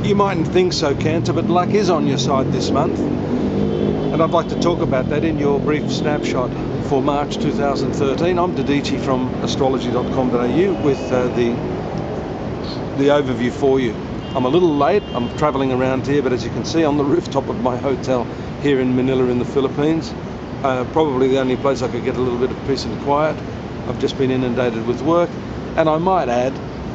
You mightn't think so, Cancer, but luck is on your side this month. And I'd like to talk about that in your brief snapshot for March 2013. I'm Dadhichi from astrology.com.au with the overview for you. I'm a little late, I'm travelling around here, but as you can see on the rooftop of my hotel here in Manila in the Philippines, probably the only place I could get a little bit of peace and quiet. I've just been inundated with work, and I might add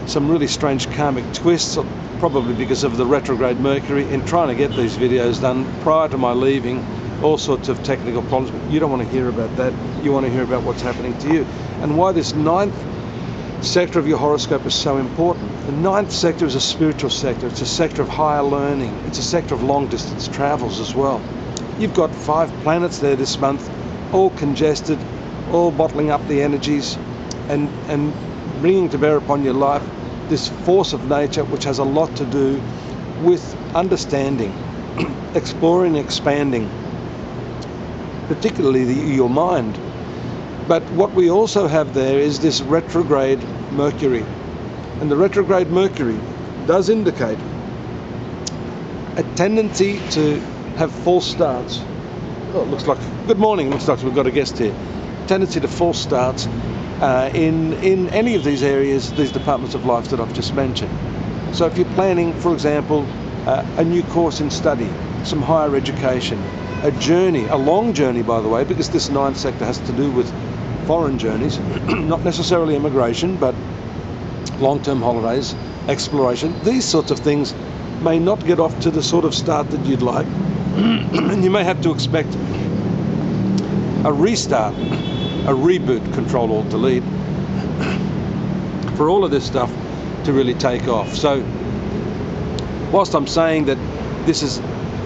some really strange karmic twists, probably because of the retrograde Mercury, in trying to get these videos done prior to my leaving. All sorts of technical problems, but you don't want to hear about that. You want to hear about what's happening to you and why this ninth sector of your horoscope is so important. The ninth sector is a spiritual sector. It's a sector of higher learning. It's a sector of long distance travels as well. You've got 5 planets there this month, all congested, all bottling up the energies and bringing to bear upon your life this force of nature which has a lot to do with understanding, exploring, expanding, particularly your mind. But what we also have there is this retrograde Mercury. And the retrograde Mercury does indicate a tendency to have false starts. Oh, it looks like, good morning, looks like we've got a guest here. Tendency to false starts in any of these areas, these departments of life that I've just mentioned. So if you're planning, for example, a new course in study, some higher education, a journey, a long journey by the way, because this ninth sector has to do with foreign journeys, not necessarily immigration, but long-term holidays, exploration, these sorts of things may not get off to the sort of start that you'd like, and you may have to expect a restart, a reboot, Control Alt Delete, for all of this stuff to really take off. So whilst I'm saying that this is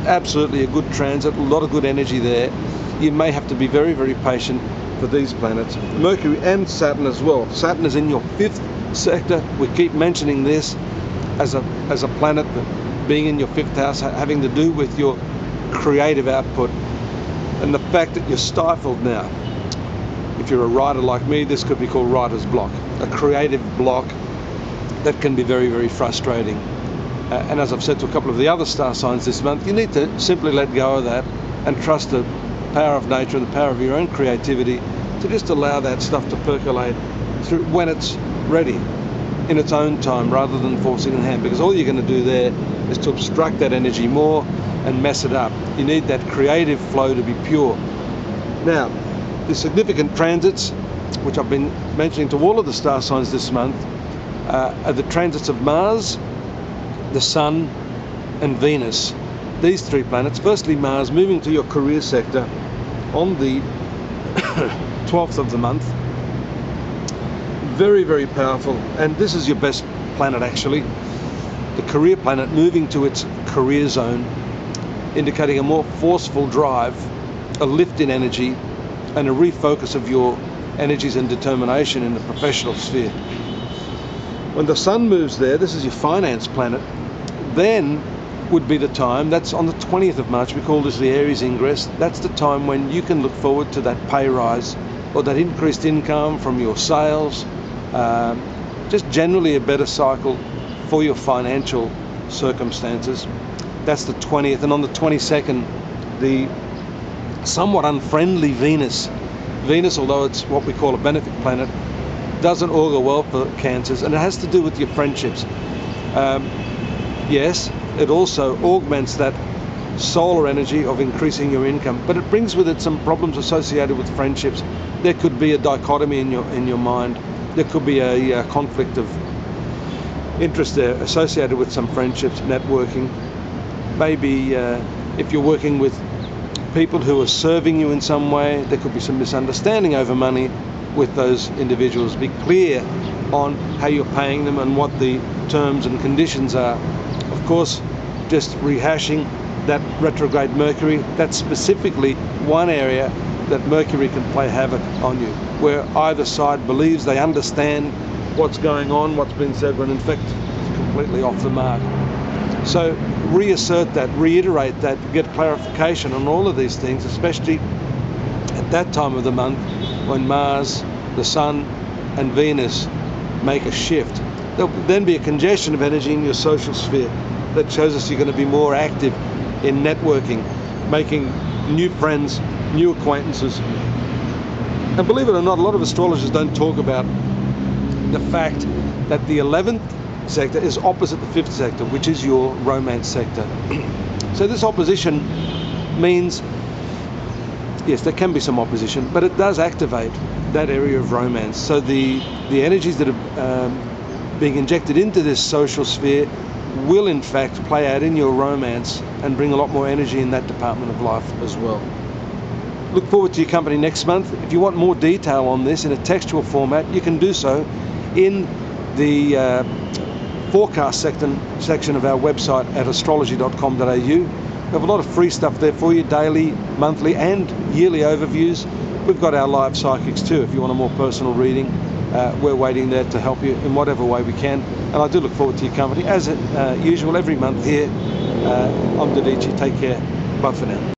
absolutely a good transit, a lot of good energy there, you may have to be very, very patient for these planets. Mercury and Saturn as well. Saturn is in your 5th sector. We keep mentioning this as a planet being in your 5th house, having to do with your creative output and the fact that you're stifled now. If you're a writer like me, this could be called writer's block, a creative block that can be very, very frustrating. And as I've said to a couple of the other star signs this month, you need to simply let go of that and trust the power of nature and the power of your own creativity to just allow that stuff to percolate through when it's ready, in its own time, rather than forcing in hand, because all you're going to do there is to obstruct that energy more and mess it up. You need that creative flow to be pure. Now, the significant transits, which I've been mentioning to all of the star signs this month, are the transits of Mars, the Sun and Venus. These 3 planets. Firstly, Mars moving to your career sector on the 12th of the month. Very, very powerful, and this is your best planet actually. The career planet moving to its career zone, indicating a more forceful drive, a lift in energy, and a refocus of your energies and determination in the professional sphere. When the Sun moves there, this is your finance planet, then would be the time, that's on the 20th of March, we call this the Aries ingress. That's the time when you can look forward to that pay rise or that increased income from your sales, just generally a better cycle for your financial circumstances. That's the 20th. And on the 22nd, the somewhat unfriendly Venus, although it's what we call a benefic planet, doesn't augur well for Cancers, and it has to do with your friendships. Yes, it also augments that solar energy of increasing your income, but it brings with it some problems associated with friendships. There could be a dichotomy in your mind. There could be a conflict of interest there associated with some friendships, networking. Maybe if you're working with people who are serving you in some way, there could be some misunderstanding over money with those individuals. Be clear on how you're paying them and what the terms and conditions are. Of course, just rehashing that retrograde Mercury, that's specifically one area that Mercury can play havoc on you, where either side believes they understand what's going on, what's been said, when in fact it's completely off the mark. So reassert that, reiterate that, get clarification on all of these things, especially at that time of the month when Mars, the Sun and Venus make a shift. There'll then be a congestion of energy in your social sphere. that shows us you're going to be more active in networking, making new friends, new acquaintances. And believe it or not, a lot of astrologers don't talk about the fact that the 11th sector is opposite the 5th sector, which is your romance sector. So this opposition means, yes, there can be some opposition, but it does activate that area of romance. So the energies that are being injected into this social sphere will in fact play out in your romance and bring a lot more energy in that department of life as well. Look forward to your company next month. If you want more detail on this in a textual format, you can do so in the forecast section of our website at astrology.com.au. We have a lot of free stuff there for you, daily, monthly and yearly overviews. We've got our live psychics too if you want a more personal reading. We're waiting there to help you in whatever way we can. And I do look forward to your company as usual every month here. I'm Dadhichi. Take care. Bye for now.